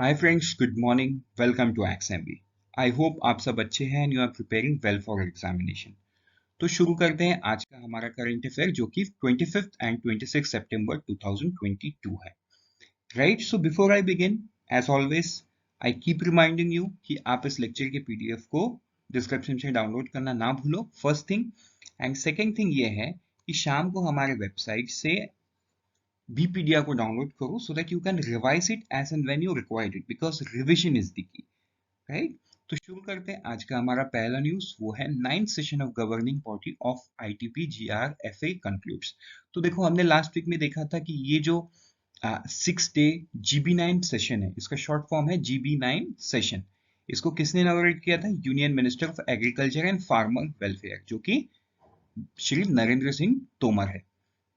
Hi friends, good morning. Welcome to XMB. I hope आप सब अच्छे हैं and you are preparing well for examination. तो शुरू करते हैं आज का हमारा करंट अफेयर जो कि 25 एंड 26 सितंबर 2022 है। Right, so before I begin, as always I keep reminding you कि आप इस लेक्चर के पीडीएफ को डिस्क्रिप्शन से डाउनलोड करना ना भूलो, first thing. And second thing ये है कि शाम को हमारे वेबसाइट से Bpedia को डाउनलोड करो so that you can revise it as and when you required it because revision is the key, right? तो शुरू करते हैं आज का हमारा पहला न्यूज, वो है 9th session of governing body of ITP GRFA concludes. तो देखो, हमने लास्ट वीक में देखा था कि ये जो 6 डे GB9 सेशन है, इसका शॉर्ट फॉर्म है GB9 सेशन। इसको किसने इनॉग्रेट किया था? Union minister of agriculture and farmer welfare, जो कि श्री नरेंद्र सिंह तोमर है।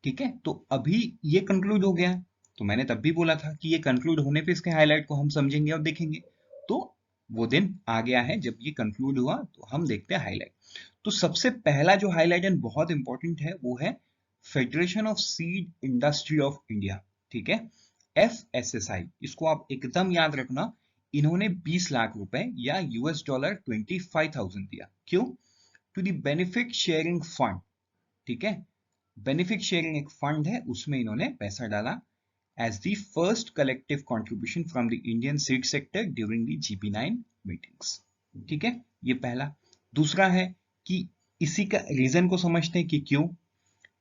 ठीक है, तो अभी ये कंक्लूड हो गया। तो मैंने तब भी बोला था कि ये कंक्लूड होने पे इसके हाईलाइट को हम समझेंगे और देखेंगे। तो वो दिन आ गया है जब ये कंक्लूड हुआ, तो हम देखते हैं हाईलाइट। तो सबसे पहला जो हाईलाइट एंड बहुत इंपॉर्टेंट है वो है federation of seed industry of India. ठीक है, FSSI, इसको आप एकदम याद रखना। इन्होंने 20 लाख रुपए या $25,000 दिया। क्यों? To the benefit sharing fund. ठीक है, बेनिफिट शेयरिंग एक फंड है, उसमें इन्होंने पैसा डाला as the first collective contribution from the Indian seed sector during the GB9 meetings. ठीक है, ये पहला। दूसरा है कि इसी का रीजन को समझते हैं कि क्यों।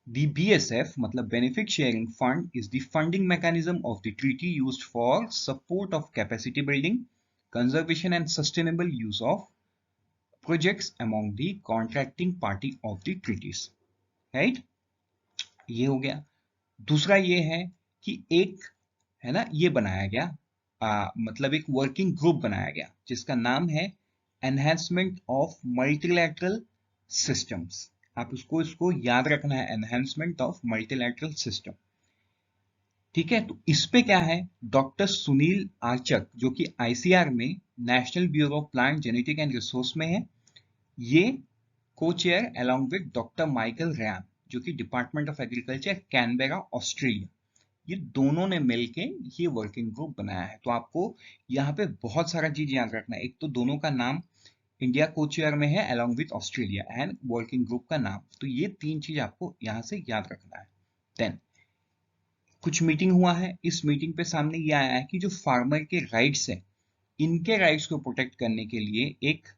द BSF मतलब benefit sharing fund is the funding mechanism of the treaty used for support of capacity building, conservation and sustainable use of projects among the contracting party of the treaties. Right, ये हो गया। दूसरा ये है कि एक है ना, ये बनाया गया मतलब एक वर्किंग ग्रुप बनाया गया जिसका नाम है एनहेंसमेंट ऑफ मल्टीलैटरल सिस्टम्स। आप उसको इसको याद रखना है, एनहेंसमेंट ऑफ मल्टीलैटरल सिस्टम। ठीक है, तो इस पे क्या है, डॉक्टर सुनील आर्चक जो कि ICR में national bureau of plant genetic and resource में है, ये co chair along with doctor Michael Ryan जो कि department of agriculture Canberra Australia, ये दोनों ने मिलके ये वर्किंग ग्रुप बनाया है। तो आपको यहाँ पे बहुत सारा चीज याद रखना है। एक तो दोनों का नाम इंडिया को चेयर में है along with Australia, and working group का नाम। तो ये तीन चीज आपको यहाँ से याद रखना है। देन कुछ मीटिंग हुआ है, इस मीटिंग पे सामने ये आया है कि जो फार्मर के राइट्स है, इनके राइट्स को प्रोटेक्ट करने के लिए एक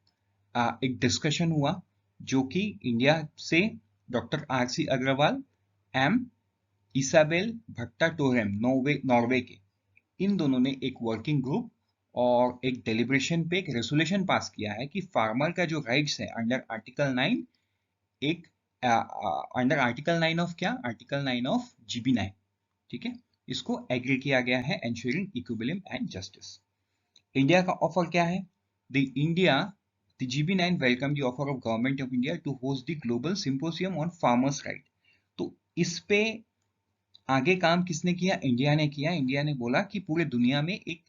डिस्कशन हुआ जो कि इंडिया से doctor RC Agrawal, M Isabel Bhatta टोरेम नॉर्वे के, इन दोनों ने एक वर्किंग ग्रुप और एक डेलिब्रेशन पे एक रेजोल्यूशन पास किया है कि फार्मर का जो राइट्स है अंडर आर्टिकल 9, एक अंडर आर्टिकल 9 ऑफ क्या, आर्टिकल 9 ऑफ GB9, ठीक है, इसको एग्री किया गया है, ensuring equilibrium and justice. India का ऑफर क्या है? The GB9 welcome the offer of government of India to host the global symposium on farmers right. तो इस पे आगे काम किसने किया? इंडिया ने किया। इंडिया ने बोला कि पूरे दुनिया में एक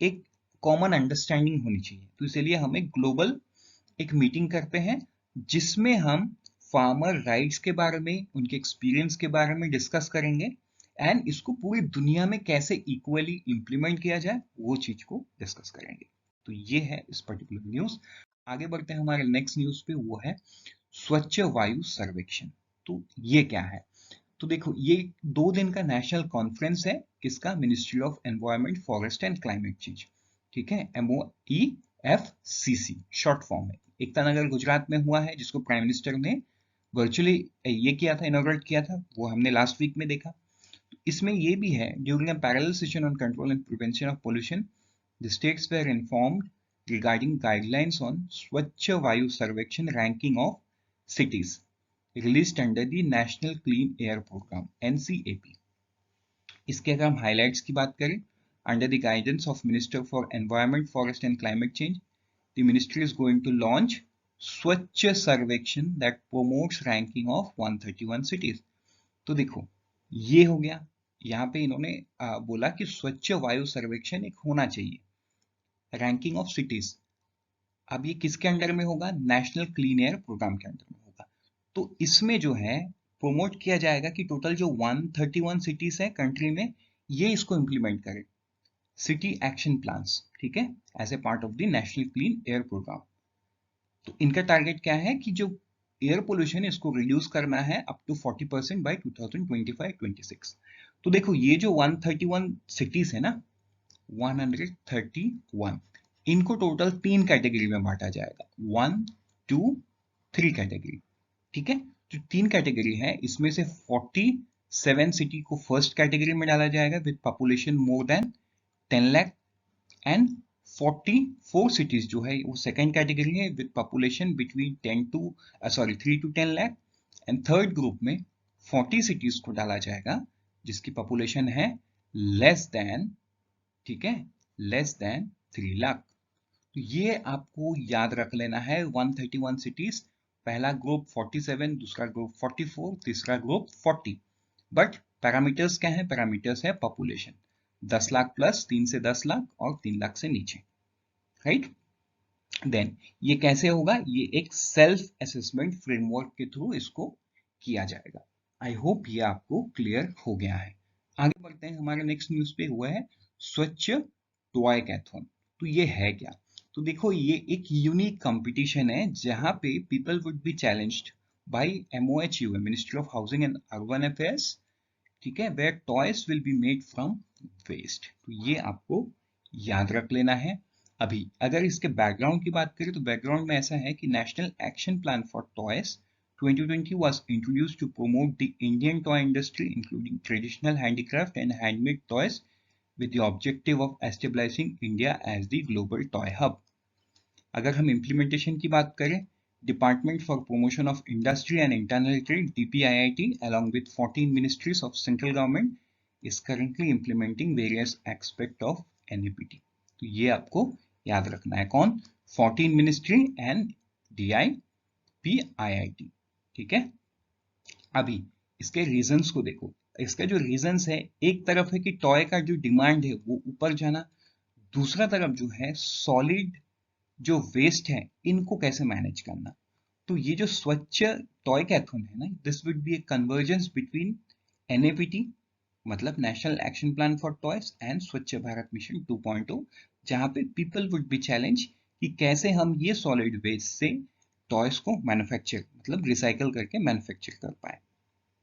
एक कॉमन अंडरस्टैंडिंग होनी चाहिए, तो इसलिए हम एक ग्लोबल एक मीटिंग करते हैं जिसमें हम फार्मर राइट्स के बारे में, उनके एक्सपीरियंस के बारे में डिस्कस करेंगे, एंड इसको पूरी दुनिया में कैसे इक्वली इंप्लीमेंट किया जाए वो चीज को डिस्कस करेंगे। तो ये है इस पर्टिकुलर न्यूज। आगे बढ़ते हैं हमारे नेक्स्ट न्यूज पे, वो है स्वच्छ वायु सर्वेक्षण। तो ये क्या है? तो देखो, ये 2 दिन का नेशनल कॉन्फ्रेंस है, किसका? Ministry of environment, forest and climate change. ठीक है, MOEFCC शॉर्ट फॉर्म है। एकतानगर गुजरात में हुआ है, जिसको प्राइम मिनिस्टर ने वर्चुअली ये किया था, इनॉग्रेट किया था, वो हमने लास्ट वीक में देखा। तो इसमें ये भी है, during a parallel session on control and prevention of pollution the states were informed regarding guidelines on Swachh Vayu Sarvekshan ranking of cities released under the National Clean Air Program NCAP। इसके अगर हम highlights की बात करें, under the guidance of minister for environment, forest and climate change, the ministry is going to launch Swachh Survekshan that promotes ranking of 131 cities. तो देखो, ये हो गया। यहाँ पे इन्होंने बोला कि स्वच्छ वायु सर्वेक्षण एक होना चाहिए, रैंकिंग ऑफ सिटीज। अब ये किसके अंडर में होगा? नेशनल क्लीन एयर प्रोग्राम के अंडर में होगा। तो इसमें जो है प्रोमोट किया जाएगा कि टोटल जो 131 सिटीज है कंट्री में, ये इसको इंप्लीमेंट करें। सिटी एक्शन प्लान्स, ठीक है, as a part of the national clean air programme. तो इनका टारगेट क्या है कि जो एयर पोल्यूशन है इसको रिड्यूस करना है अप टू 40% बाय 2025-26। तो देखो ये जो 131 सिटीज है ना, 131, इनको टोटल 3 कैटेगरी में बांटा जाएगा, 1, 2, 3 कैटेगरी, ठीक है। जो 3 कैटेगरी है इसमें से 47 सिटी को फर्स्ट कैटेगरी में डाला जाएगा with population more than 10 lakh, and 44 cities जो है वो सेकेंड कैटेगरी है with population between 3 to 10 lakh, and third group में 40 सिटीज को डाला जाएगा जिसकी पॉपुलेशन है लेस देन, ठीक है, लेस देन 3 लाख। तो ये आपको याद रख लेना है, 131 सिटीज, पहला ग्रुप 47, दूसरा ग्रुप 44, तीसरा ग्रुप 40। बट पैरामीटर्स क्या है? पैरामीटर्स है पॉपुलेशन, 10 लाख प्लस, 3 से 10 लाख और 3 लाख से नीचे, राइट। देन ये कैसे होगा? ये एक सेल्फ असेसमेंट फ्रेमवर्क के थ्रू इसको किया जाएगा। आई होप ये आपको क्लियर हो गया है। आगे बढ़ते हैं, हमारे नेक्स्ट न्यूज पे हुआ है स्वच्छ टॉय कैथॉन। तो ये है क्या? तो देखो ये एक यूनिक कंपटीशन है जहां पे people would be challenged by MOHUA, ministry of housing and urban affairs, ठीक है, where toys will be made from waste. तो ये आपको याद रख लेना है। अभी अगर इसके बैकग्राउंड की बात करें तो बैकग्राउंड में ऐसा है कि national action plan for toys 2020 was introduced to promote the Indian toy industry, including traditional handicraft and handmade toys, with the objective of establishing India as the global toy hub. अगर हम implementation की बात करें, Department for Promotion of Industry and Internal Trade (DPIIT) along with 14 ministries of central government is currently implementing various aspects of NAPT. तो ये आपको याद रखना है, कौन? 14 मिनिस्ट्री एंड DIPIIT, ठीक है। अभी इसके रीजंस को देखो। इसका जो रीजंस है, एक तरफ है कि टॉय का जो डिमांड है वो ऊपर जाना, दूसरा तरफ जो है सॉलिड जो वेस्ट है इनको कैसे मैनेज करना। तो ये जो स्वच्छ टॉय कैथॉन है ना, this would be A convergence between NAPT मतलब national action plan for toys and स्वच्छ भारत मिशन 2.0, जहां पे पीपल वुड बी चैलेंज कि कैसे हम ये सॉलिड वेस्ट से टॉयज को मैन्युफैक्चर मतलब रिसाइकल करके मैन्युफैक्चर कर पाए,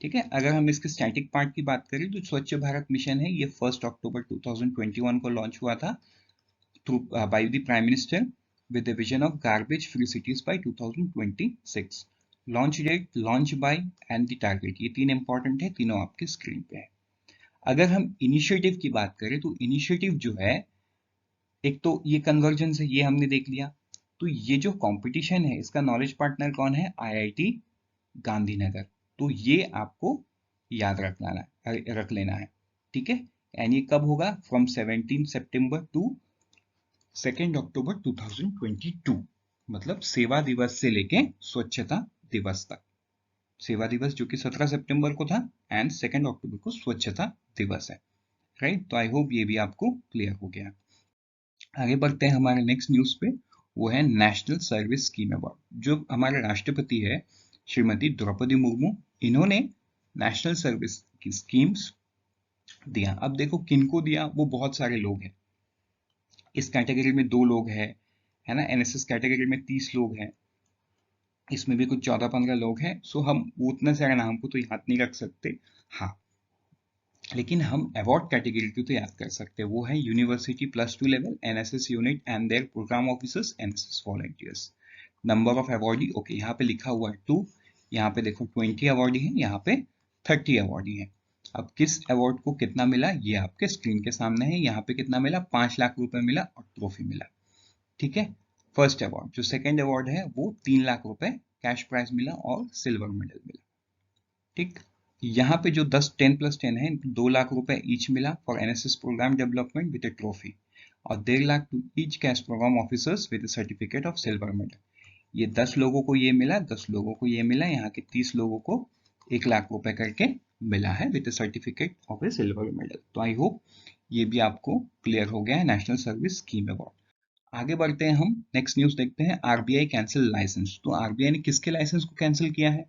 ठीक है। अगर हम इसके स्टैटिक पार्ट की बात करें तो स्वच्छ भारत मिशन है, ये 1 अक्टूबर 2021 को लॉन्च हुआ था through by the prime minister with the vision of garbage free cities by 2026. Launch date, launch by and the target, ये 3 इंपॉर्टेंट है, तीनों आपके स्क्रीन पे है। अगर हम इनिशिएटिव की बात करें तो इनिशिएटिव जो है, एक तो ये कन्वर्जेंस है, ये हमने देख लिया। तो ये जो कंपटीशन है इसका नॉलेज पार्टनर कौन है? IIT गांधीनगर। तो ये आपको याद रख लेना है, ठीक है। एंड ये कब होगा? फ्रॉम 17 सितंबर टू 2 अक्टूबर 2022, मतलब सेवा दिवस से लेके स्वच्छता दिवस तक। सेवा दिवस जो कि 17 सितंबर को था एंड 2 अक्टूबर को स्वच्छता दिवस है, राइट। तो आई होप ये भी आपको क्लियर हो गया। आगे बढ़ते हैं हमारे नेक्स्ट न्यूज पे, वो है नेशनल सर्विस स्कीम अवार्ड। जो हमारे राष्ट्रपति है श्रीमती द्रौपदी मुर्मू, इन्होंने नेशनल सर्विस की स्कीम्स दिया। अब देखो किनको दिया, वो बहुत सारे लोग हैं। इस कैटेगरी में 2 लोग हैं, है ना। NSS कैटेगरी में 30 लोग हैं, इसमें भी कुछ 14-15 लोग हैं। सो हम उतने सारे नाम को तो याद नहीं रख सकते, हाँ, लेकिन हम अवार्ड कैटेगरी को तो याद कर सकते हैं। वो है university +2 level, NSS unit and their programme officers, NSS volunteers. Number of awardee, okay, यहाँ पे लिखा हुआ है 2, यहाँ पे देखो 20 अवार्डी है, यहाँ पे 30 अवार्डी है। अब किस अवार्ड को कितना मिला ये आपके स्क्रीन के सामने है। यहाँ पे कितना मिला? 5 लाख रुपए मिला और ट्रॉफी मिला, ठीक है, फर्स्ट अवार्ड। जो सेकंड अवार्ड है वो 3 लाख रुपए कैश प्राइज मिला और सिल्वर मेडल मिला, ठीक। यहाँ पे जो 10 + 10 है, 2 लाख रुपए ईच मिला for NSS programme development with a trophy, और 1.5 lakh to each cash programme officers with certificate of silver medal. ये 10 लोगों को ये मिला, 10 लोगों को ये मिला, यहाँ के 30 लोगों को 1 लाख रुपए करके मिला है with certificate of A silver medal. तो आई होप ये भी आपको क्लियर हो गया है नेशनल सर्विस स्कीम अवार्ड। आगे बढ़ते हैं, हम नेक्स्ट न्यूज देखते हैं। RBI cancel licence. तो RBI ने किसके लाइसेंस को कैंसिल किया है?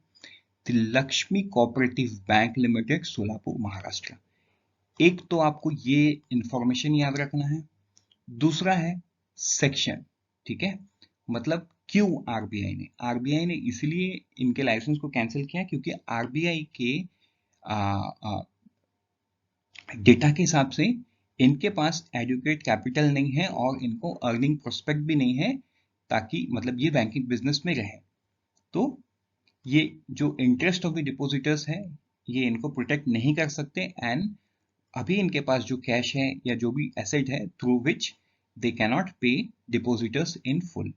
The Lakshmi cooperative bank limited, Solapur, Maharashtra. एक तो आपको ये इंफॉर्मेशन याद रखना है, दूसरा है सेक्शन, ठीक है। मतलब क्यों आरबीआई ने इसलिए इनके लाइसेंस को कैंसिल किया क्योंकि आरबीआई के डेटा के हिसाब से इनके पास एडुकेट कैपिटल नहीं है और इनको अर्निंग प्रोस्पेक्ट भी नहीं है, ताकि मतलब ये बैंकिंग बिजनेस में रहे। तो ये जो इंटरेस्ट ऑफ द डिपॉजिटर्स है ये इनको प्रोटेक्ट नहीं कर सकते, एंड अभी इनके पास जो कैश है या जो भी एसेट है थ्रू विच दे कैनॉट पे डिपॉजिटर्स इन फुल।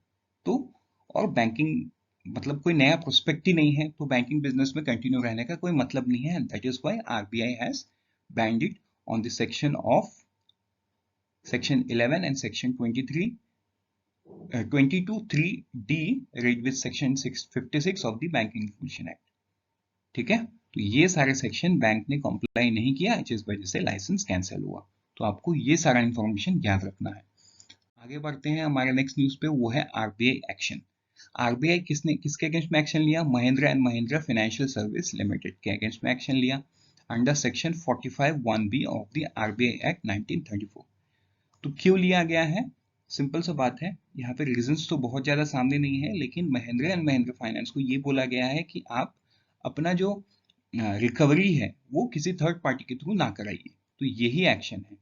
तो और बैंकिंग मतलब कोई नया प्रोस्पेक्ट ही नहीं है, तो बैंकिंग बिजनेस में कंटिन्यू रहने का कोई मतलब नहीं है, that is why RBI has banned it on the section of section 11 and section 23 22 3D read with section 656 of the Banking Information Act। ठीक है, तो ये सारे सेक्शन बैंक ने कंप्लाई नहीं किया, जिस वजह से लाइसेंस कैंसिल हुआ। तो आपको ये सारा इंफॉर्मेशन याद रखना है। आगे बढ़ते हैं हमारे नेक्स्ट न्यूज पे, वो है आरबीआई एक्शन। आरबीआई किसके अगेंस्ट में एक्शन लिया? Mahindra and Mahindra financial service limited के अगेंस्ट में एक्शन लिया under section 45(1)(b) of the RBI act 1934। तो क्यों लिया गया है? सिंपल सा बात है, यहाँ पे रीजंस तो बहुत ज्यादा सामने नहीं है, लेकिन महिंद्रा एंड महिंद्रा फाइनेंस को ये बोला गया है कि आप अपना जो रिकवरी है वो किसी थर्ड पार्टी के थ्रू ना कराइए। तो यही एक्शन है।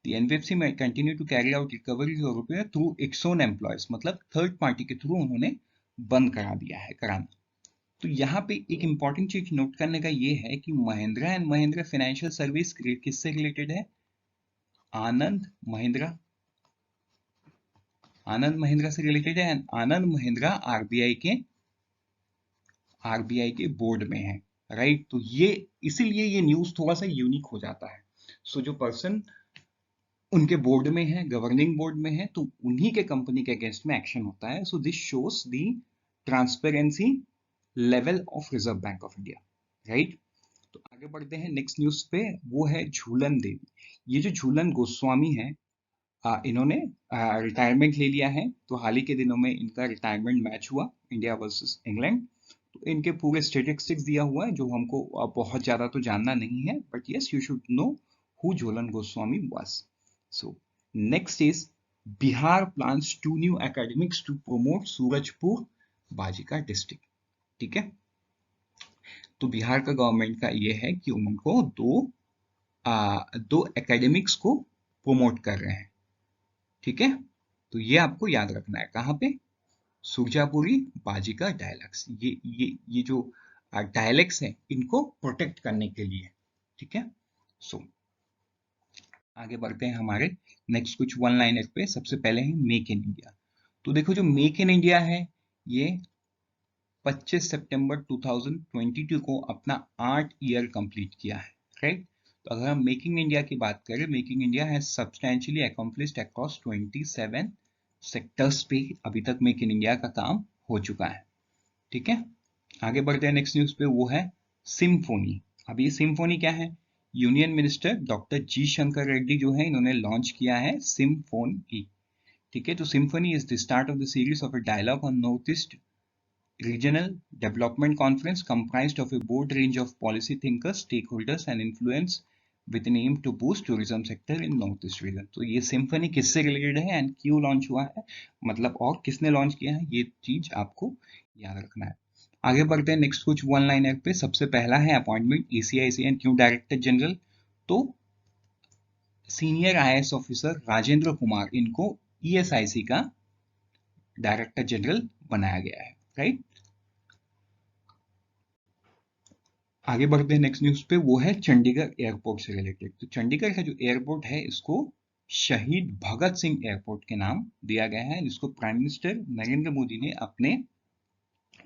The NBFC may continue to carry out recoveries of रुपये through its own employees, मतलब थर्ड पार्टी के थ्रू उन्होंने बंद करा दिया है कराना। तो यहाँ पे एक इंपॉर्टेंट चीज नोट करने का ये है कि Mahindra and Mahindra financial service किससे रिलेटेड है? आनंद महिंद्रा, आनंद महिंद्रा से रिलेटेड है, एंड आनंद महिंद्रा आरबीआई के बोर्ड में है, राइट। तो ये इसीलिए ये न्यूज थोड़ा सा यूनिक हो जाता है। सो जो पर्सन उनके बोर्ड में है, गवर्निंग बोर्ड में है, तो उन्हीं के कंपनी के अगेंस्ट में एक्शन होता है। So this shows the transparency level of reserve bank of India, right. तो आगे बढ़ते हैं नेक्स्ट न्यूज पे, वो है झूलन देवी। ये जो झूलन गोस्वामी है, इन्होंने रिटायरमेंट ले लिया है। तो हाल ही के दिनों में इनका रिटायरमेंट मैच हुआ, इंडिया वर्सेस इंग्लैंड। तो इनके पूरे स्टेटिस्टिक्स दिया हुआ है, जो हमको बहुत ज्यादा तो जानना नहीं है, but yes you should know who Jhulan Goswami was. So next is Bihar plans 2 new academics to promote Surajpur Bajjika district. ठीक है, तो बिहार का गवर्नमेंट का ये है कि उनको दो एकेडमिक्स को प्रमोट कर रहे हैं। ठीक है, तो ये आपको याद रखना है। कहाँ पे? सुरजापुरी बाजिका डायलैक्ट्स। ये जो डायलैक्ट्स हैं इनको प्रोटेक्ट करने के लिए। ठीक है, सो आगे बढ़ते हैं हमारे नेक्स्ट कुछ वन लाइनर पे। सबसे पहले है मेक इन इंडिया। तो देखो जो मेक इन इंडिया है ये 25 सितंबर 2022 को अपना 8 ईयर कंप्लीट किया है, राइट। तो अगर हम मेकिंग इंडिया की बात करें, making India has substantially accomplished across 27 sectors पे अभी तक मेक इन इंडिया का काम हो चुका है। ठीक है, आगे बढ़ते हैं नेक्स्ट न्यूज पे, वो है सिम्फोनी। अब ये सिम्फोनी क्या है? यूनियन मिनिस्टर डॉक्टर जी शंकर रेड्डी जो है इन्होंने लॉन्च किया है सिम्फोनी। ठीक है, तो symphony is the start of the series of a dialogue on north east regional development conference comprised of a broad range of policy thinkers, stakeholders and influence with an aim to boost tourism sector in northeast region। तो ये symphony किससे related है and क्यों launch हुआ है, मतलब और किसने लॉन्च किया है, ये चीज आपको याद रखना है। आगे बढ़ते हैं नेक्स्ट कुछ वन लाइनर पे। सबसे पहला है अपॉइंटमेंट एसीआईसीआई न्यू डायरेक्टर जनरल। तो senior IAS officer Rajendra Kumar इनको ईएसआईसी का डायरेक्टर जनरल बनाया गया है, राइट। आगे बढ़ते हैं नेक्स्ट न्यूज पे, वो है चंडीगढ़ एयरपोर्ट से रिलेटेड। तो चंडीगढ़ का जो एयरपोर्ट है इसको शहीद भगत सिंह एयरपोर्ट के नाम दिया गया है, जिसको प्राइम मिनिस्टर नरेंद्र मोदी ने अपने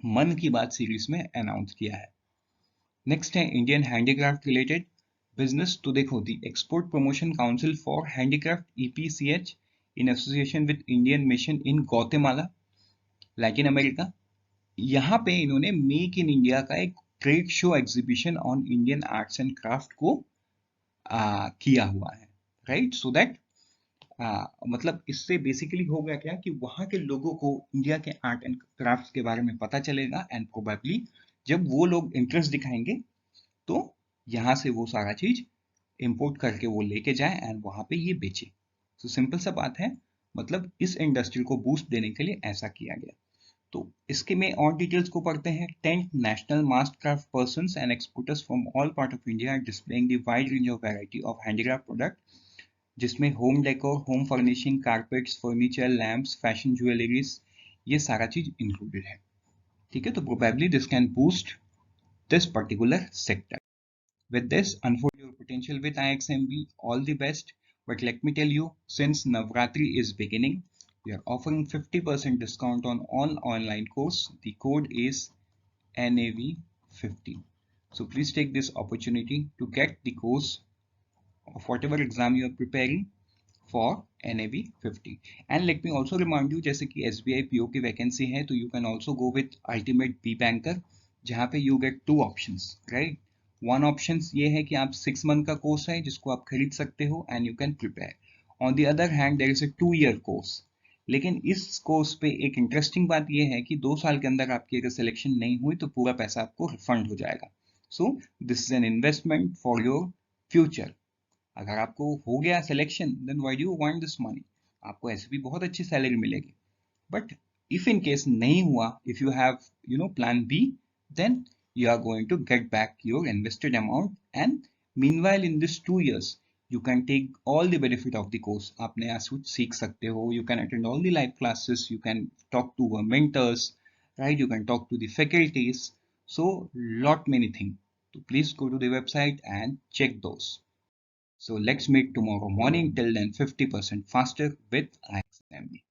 मन की बात सीरीज में अनाउंस किया है। नेक्स्ट है इंडियन हैंडीक्राफ्ट रिलेटेड बिजनेस। तो देखो the export promotion council for handicraft EPCH in association with Indian mission in Guatemala, Latin America, यहाँ पे इन्होंने मेक इन इंडिया का एक trade show exhibition on Indian arts and craft को किया हुआ है, राइट। सो दैट मतलब इससे बेसिकली होगा क्या कि वहाँ के लोगों को इंडिया के आर्ट एंड क्राफ्ट के बारे में पता चलेगा, एंड प्रोबेबली जब वो लोग इंटरेस्ट दिखाएंगे तो यहाँ से वो सारा चीज इंपोर्ट करके वो लेके जाए एंड वहां पे ये बेचे। तो सिंपल सा बात है, मतलब इस इंडस्ट्री को बूस्ट देने के लिए ऐसा किया गया। तो इसके में और डिटेल्स को पढ़ते हैं। 10 national master craft persons and exporters from all part of India are displaying the wide range of variety of handicraft product, जिसमें home decor, home furnishing, carpets, furniture, lamps, fashion jewelleries, ये सारा चीज included है। ठीक है, तो probably this can boost this particular sector. With this, unfold your potential with IXMB. All the best. But let me tell you, since Navratri is beginning, we are offering 50% discount on all online course. The code is NAV50. So please take this opportunity to get the course of whatever exam you are preparing for NAV50. And let me also remind you, जैसे कि SBI PO की vacancy है, तो you can also go with Ultimate B Banker, जहाँ पे you get two options, right? One options ये है कि आप 6 month का कोर्स है जिसको आप खरीद सकते हो and you can prepare. On the other hand, there is a 2-year course. लेकिन इस कोर्स पे एक इंटरेस्टिंग बात ये है कि 2 साल के अंदर आपकी अगर सिलेक्शन नहीं हुई तो पूरा पैसा आपको रिफंड हो जाएगा। So this is an investment for your future. अगर आपको हो गया selection, then why do you want this money? आपको ऐसे भी बहुत अच्छी सैलरी मिलेगी। बट इफ इन केस नहीं हुआ, if you have plan B, then you are going to get back your invested amount, and meanwhile in this 2 years you can take all the benefit of the course. आप नया कुछ सीख सकते हो, you can attend all the live classes, you can talk to mentors, right? You can talk to the faculties, so lot many things. So please go to the website and check those. So let's meet tomorrow morning. Till then, 50% faster with IXMB.